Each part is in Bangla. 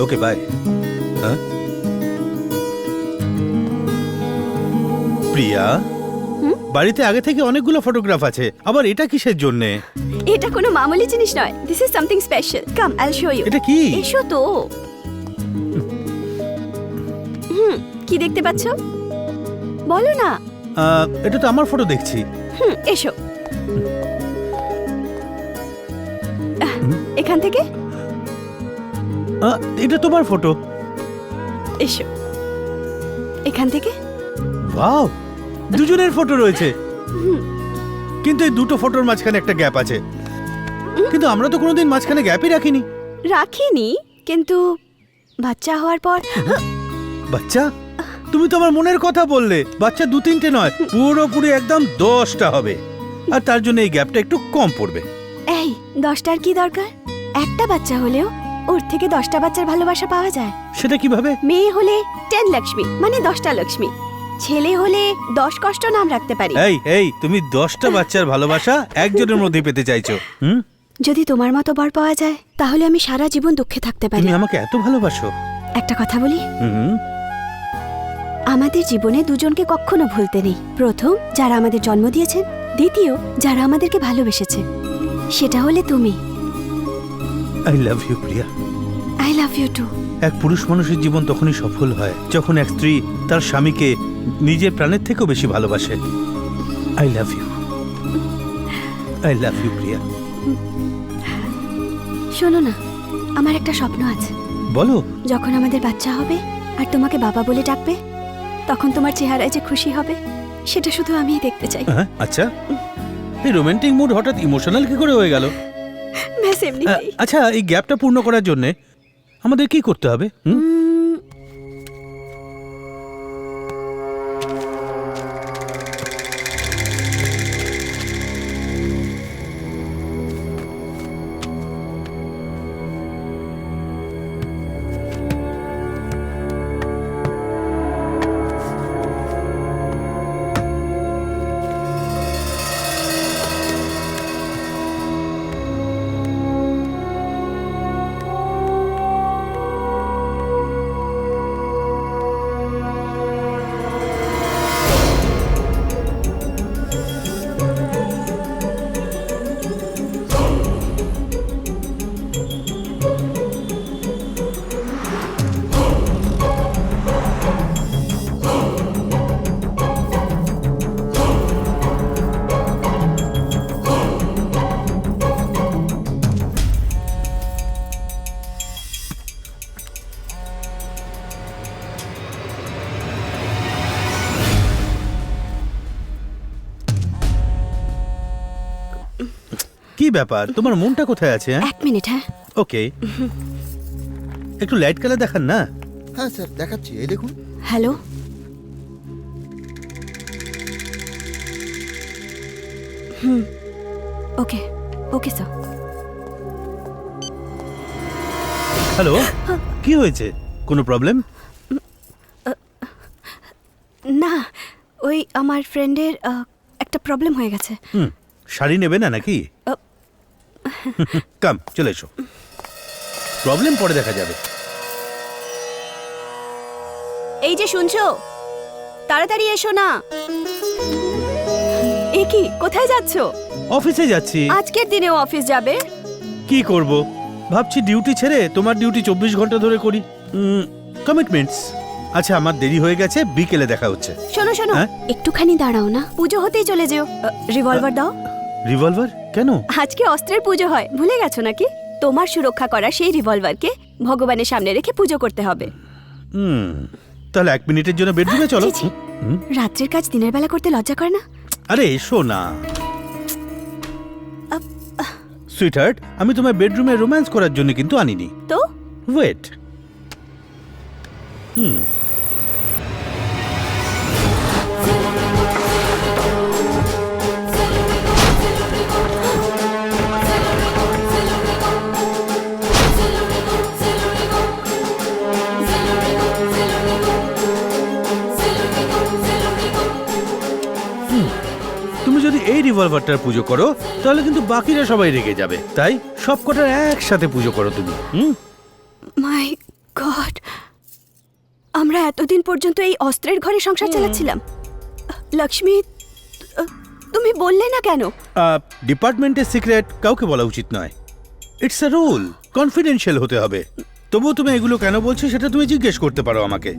Okay bye. প্রিয়া, বাড়িতে আগে থেকে অনেকগুলো ফটোগ্রাফ আছে, আবার এটা কিসের জন্য? এটা কোনো মামুলি জিনিস নয়, this is something special. Come, I will show you. এটা কি? এসো তো। কি দেখতে পাচ্ছ বলো না। এটা তো আমার ফটো দেখছি। এসো এখান থেকে। এটা তোমার ফটো। এসো এখান থেকে। ওয়াও, দুজনের ফটো রয়েছে, কিন্তু এই দুটো ফটোর মাঝখানে একটা গ্যাপ আছে। কিন্তু আমরা তো কোনোদিন মাঝখানে গ্যাপই রাখিনি। রাখিনি, কিন্তু বাচ্চা হওয়ার পর। বাচ্চা? তুমি তো আমার মনের কথা বললে, বাচ্চা 2-3টে নয়, পুরোপুরি একদম 10টা হবে। আর তার জন্য এই গ্যাপটা একটু কম পড়বে। এই 10টার কি দরকার? একটা বাচ্চা হলেও ওর থেকে 10টা বাচ্চার ভালোবাসা পাওয়া যায়। সেটা কিভাবে? মেয়ে হলে 10 লক্ষ্মী, মানে 10টা লক্ষ্মী। ছেলে হলে 10 কষ্ট নাম রাখতে পারি। এই তুমি 10টা বাচ্চার ভালোবাসা একজনের মধ্যে পেতে চাইছো? যদি তোমার মতো বর পাওয়া যায় তাহলে আমি সারা জীবন দুঃখে থাকতে পারি। তুমি আমাকে এত ভালোবাসো? একটা কথা বলি, আমাদের জীবনে দুজনকে কখনো ভুলতে নেই। প্রথম যারা আমাদের জন্ম দিয়েছেন, দ্বিতীয় যারা আমাদেরকে ভালোবেসেছে, সেটা হলে তুমি। I love you Priya. I love you too. এক পুরুষ মানুষের জীবন তখনই সফল হয় যখন এক স্ত্রী তার স্বামীকে নিজের প্রাণের থেকেও বেশি ভালোবাসে। I love you. I love you Priya. শোনো না, আমার একটা স্বপ্ন আছে। বলো। যখন আমাদের বাচ্চা হবে আর তোমাকে বাবা বলে ডাকবে, তখন তোমার চেহারায় যে খুশি হবে সেটা শুধু আমিই দেখতে চাই। আচ্ছা, এই রোমান্টিক মুড হঠাৎ ইমোশনাল কি করে হয়ে গেল? ব্যাস এমনিতেই। আচ্ছা, এই গ্যাপটা পূর্ণ করার জন্য আমাদের কি করতে হবে? কি ব্যাপার, তোমার মনটা কোথায় আছে? এক মিনিট। হ্যাঁ, ওকে, একটু লাইট কালার দেখান না। হ্যাঁ স্যার, দেখাচ্ছি, এই দেখুন। হ্যালো। ওকে ওকে স্যার। হ্যালো, কি হয়েছে? কোনো প্রবলেম? না, ওই আমার ফ্রেন্ডের একটা প্রবলেম হয়ে গেছে। শাড়ি নেবে না নাকি? কাম, চলে এসো, প্রবলেম পরে দেখা যাবে। এই যে শুনছো, তাড়াতাড়ি এসো না। এ কি, কোথায় যাচ্ছো? অফিসে যাচ্ছি। আজকের দিনেও অফিস যাবে? কি করব, ভাবছি ডিউটি ছেড়ে তোমার ডিউটি 24 ঘন্টা ধরে করি। কমিটমেন্টস। আচ্ছা, আমার দেরি হয়ে গেছে, বিকেলে দেখা হচ্ছে। শোনো শোনো, একটুখানি দাঁড়াও না, পুজো হতেই চলে যেও। রিভলভার দাও। রিভলভার কেন? আজকে অস্ত্রের পুজো হয়, ভুলে গেছো নাকি? তোমার সুরক্ষা করা সেই রিভলভারকে ভগবানের সামনে রেখে পুজো করতে হবে। তাহলে 1 মিনিটের জন্য বেডরুমে চলো। রাত্রের কাজ দিনের বেলা করতে লজ্জা করে না? আরে এসো না সুইটহার্ট, আমি তোমার বেডরুমে রোম্যান্স করার জন্য কিন্তু আনিনি তো। ওয়েট। তুমি যদি এই রিভলভারটার পুজো করো তাহলে কিন্তু বাকিরা সবাই রেগে যাবে, তাই সবকটার একসাথে পুজো করো তুমি। মাই গড, কি করব, ভাবছি ডিউটি ছেড়ে তোমার ডিউটি 24 ঘন্টা ধরে করি। আজকে অস্ত্রের পুজো হয়, ভুলে গেছো নাকি? তোমার সুরক্ষা করা সেই রিভলভারকে ভগবানের সামনে রেখে পুজো করতে হবে। গড, আমরা এতদিন পর্যন্ত এই অস্ত্রের ঘরে সংসার চালাচ্ছিলাম। লক্ষ্মী, তুমি বললে না কেন? ডিপার্টমেন্টের সিক্রেট কাউকে বলা উচিত নয়। ইটস আ রুল, কনফিডেন্সিয়াল হতে হবে। তবুও তুমি এগুলো কেন বলছো সেটা তুমি জিজ্ঞেস করতে পারো আমাকে।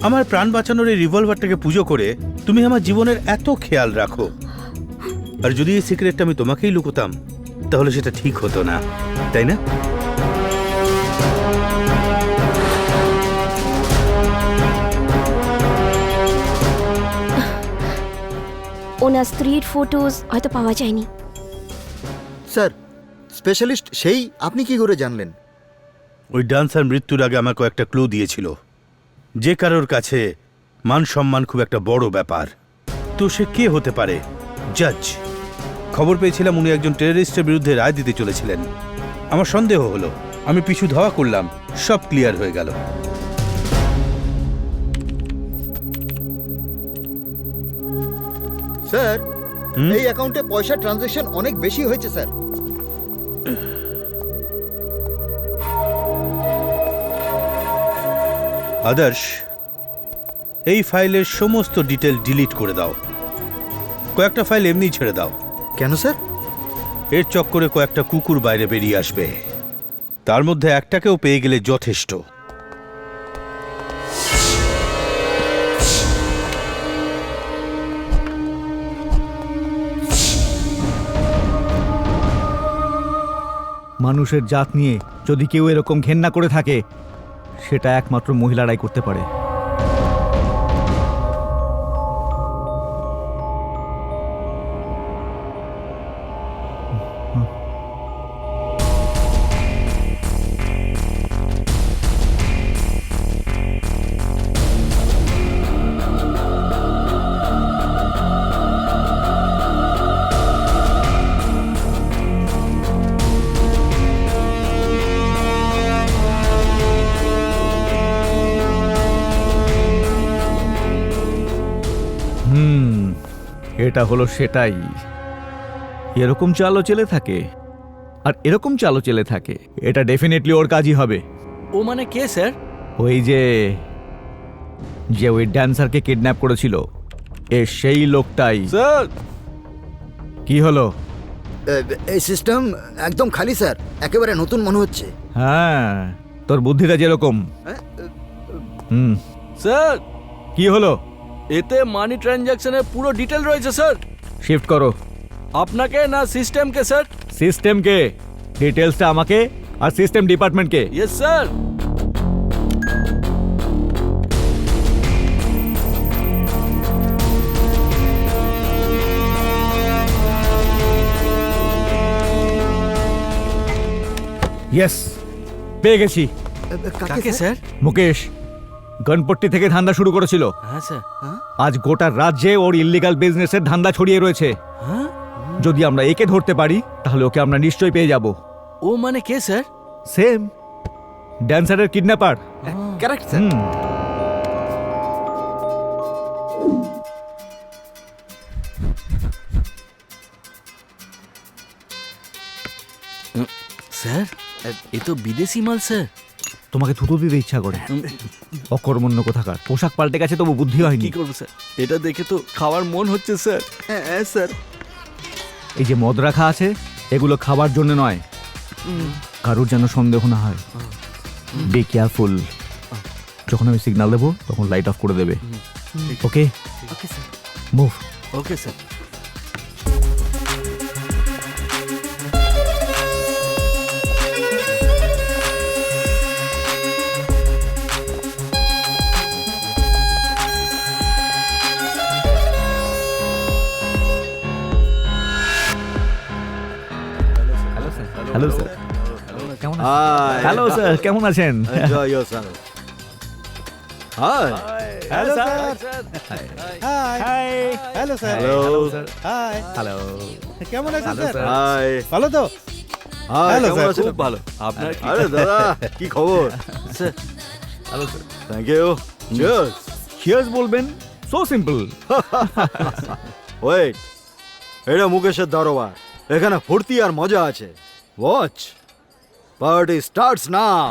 আমার প্রাণ বাঁচানোর এই রিভলভারটাকে পুজো করে তুমি আমার জীবনের এত খেয়াল রাখো, আর যদি এই সিক্রেটটা আমি তোমাকেই লুকোতাম তাহলে সেটা ঠিক হতো না, তাই না? ওনার স্ত্রীর ফটোজ হয়তো পাওয়া যায়নি। স্যার, স্পেশালিস্ট সেই আপনি কি করে জানলেন? ওই ডান্সার মৃত্যুর আগে আমাকে একটা ক্লু দিয়েছিল। যে কারোর কাছে মান সম্মান খুব একটা বড় ব্যাপার, তো সে কে হতে পারে? জাজ। খবর পেয়েছিলাম উনি একজন টেররিস্টের বিরুদ্ধে রায় দিতে চলেছিলেন। আমার সন্দেহ হলো, আমি পিছু ধাওয়া করলাম, সব ক্লিয়ার হয়ে গেল। স্যার, হুম? এই অ্যাকাউন্টে পয়সা ট্রানজ্যাকশন অনেক বেশি হয়েছে স্যার। আদর্শ, এই ফাইলের সমস্ত ডিটেল ডিলিট করে দাও। কয়েকটা ফাইল এমনি ছেড়ে দাও। কেন স্যার? এর চক্করে কয়েকটা কুকুর বাইরে বেরিয়ে আসবে, তার মধ্যে একটাকেও পেয়ে গেলে যথেষ্ট। মানুষের জাত নিয়ে যদি কেউ এরকম ঘেন্না করে থাকে, সেটা একমাত্র মহিলারাই করতে পারে। এটা হলো সেটাই। এরকম চালও চেলে থাকে, আর এরকম চালও চেলে থাকে। এটা ডেফিনেটলি ওর কাজই হবে। ও মানে কে স্যার? ওই যে ওই ড্যান্সারকে কিডন্যাপ করেছিল, সেই লোকটাই। স্যার, কি হলো? এই সিস্টেম একদম খালি স্যার, একেবারে নতুন মনে হচ্ছে। হ্যাঁ, তোর বুদ্ধিটা যেরকম। হুম, স্যার কি হলো? এতে মানি ট্রানজ্যাকশনের পুরো ডিটেল রয়েছে স্যার। শিফট করো। আপনাকে না সিস্টেমকে স্যার? সিস্টেমকে, ডিটেলসটা আমাকে, আর সিস্টেম ডিপার্টমেন্টকে। Yes sir. ইয়েস, পেয়ে গেছি। কাকে স্যার? মুকেশ গনপট্টি থেকে ধান্দা শুরু করেছিল। হ্যাঁ স্যার। আজ গোটা রাজ্যে ওর ইল্লিগাল বিজনেসের ধান্দা ছড়িয়ে রয়েছে। হ্যাঁ, যদি আমরা একে ধরতে পারি তাহলে ওকে আমরা নিশ্চয়ই পেয়ে যাব। ও মানে কে স্যার? সেম, ড্যান্সারের কিডন্যাপার। Correct sir. স্যার, এ তো বিদেশি মাল স্যার। তোমাকে থুতু দিতে ইচ্ছা করে। অকর্মণ্য কোথাকার। পোশাক পাল্টে গেছে তবু বুদ্ধি হয়নি। কি করবো স্যার? এটা দেখে তো খাওয়ার মন হচ্ছে স্যার। হ্যাঁ স্যার। এই যে মদ রাখা আছে, এগুলো খাবার জন্য নয়। কারোর যেন সন্দেহ না হয়। Be careful. যখন আমি সিগন্যাল দেবো তখন লাইট অফ করে দেবে। Okay, okay sir. Move. Okay sir. Hello sir, কেমন আছেন? হ্যালো স্যার, কেমন আছেন? Enjoy yourself. Hi. Hello sir. Hi. Hello sir. Hello. Hi, hello. কেমন আছেন হ্যালো স্যার? স্যার। Hi. ভালো তো? Hi, Hello, কেমন sir. আছেন? খুব ভালো। আপনার কি? আরে দাদা, কি খবর? Sir, hello sir. Thank you. Cheers. Cheers বলবেন? So simple. Wait. এটা মুকেশের দারোয়ার। এখানে ফুর্তি আর মজা আছে। Watch. Party starts now.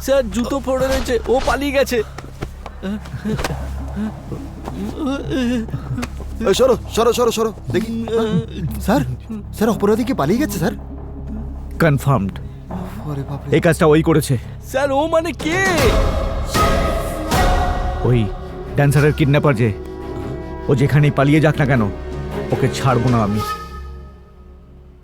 Sir জুতো পড়ে রয়েছে, ও পালিয়ে গেছে। এই, সরো সরো সরো সরো দেখি। স্যার স্যার অপরাধী কি পালিয়ে গেছে স্যার? কনফার্মড আরে বাপরে। এই কাজটা ওই করেছে। স্যার ও মানে কে? ওই ড্যান্সারের কিডন্যাপার যে, ও যেখানেই পালিয়ে যাক না কেন ওকে ছাড়বো না আমি।